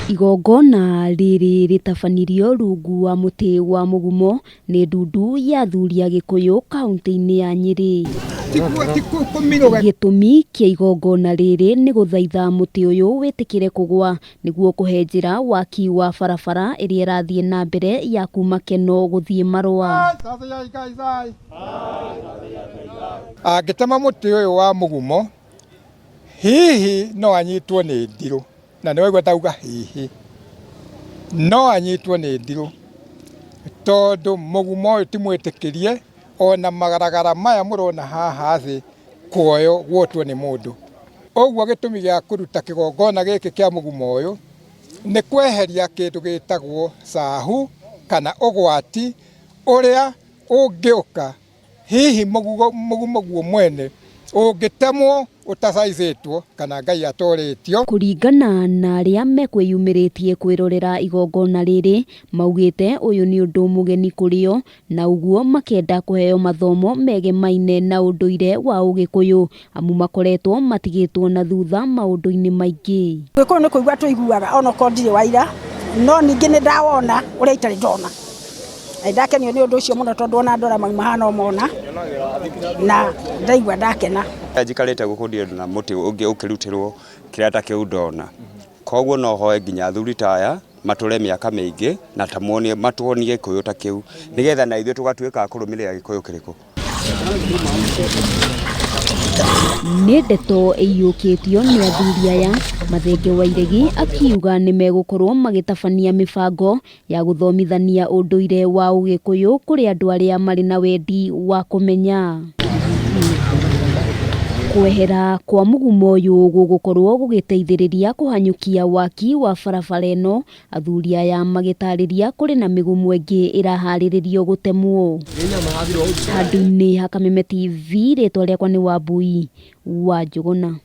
Igongona riri ritabanirio rungu wa muti wa Mugumo ni ndundu ya athuri a Gikuyu kaunti-ini ya Nyeri. Gitumi kia igongona riri ni guthaitha muti uyu witikire kugwa niguo kuhe njira waki wa barabara iria irathie na mbere ya kuma Keno guthie Marua. Agitema muti uyu wa Mugumo hihi no anyitwo ni ndiru. Na niwe gwetauga hihi no anyitwo ni ndiru tondu Mugumo uyu timwitikirie ona magaragara maya murona haha thi kuoyo gwotwo ni mundu. Oguo gitumi gia kuruta kigongona giki kia Mugumo uyu ni kweheria kindu gitagwo sahu kana ugwati uria ungiuka hihi Mugumo guo mwene ungitemwo utacaicitwo kana Ngai atoretio. Kuringana na aria mekwiyumiritie kwirorera igongona riri maugite uyu ni undu mugeni kurio na uguo makenda kuheo mathomo megemaine na unduire wa Ugikuyu amu makoretwo matigitwo na thutha maundu-ini maingi. Gikuyu ni kuigua tuiguaga ona ko ndire waira no ningi ni ndawona uria itari ndona ndakenio ni undu ucio muno tondu ona ndora mahana mona na ndaigua ndakena. Njikarite gukundio na muti ungi ukirutirwo kirata kiu ndona koguo no hoe nginya athuri taya mature miaka mingi na tamuonie matuonie Gikuyu ta kiu nigetha na ithuĩ tugatuĩka kurumirira Gikuyu kiriku. Ni ndeto iyukitio ni athuri aya mathenge wa iregi akiuga ni megukorwo magitabania mibango ya guthomithania unduire wa Ugikuyu kuri andu aria mari na wendi wa kumenya. Kwehera kwa Mugumo uyu gugukorwo gugiteithiriria kuhanyukia waki wa barabara ino athuri aya magitariria kuri na migumu ingi irahariririo gutemwo. Andu-ini ha Kameme TV ritwa riakwa ni Wambui wa Njuguna.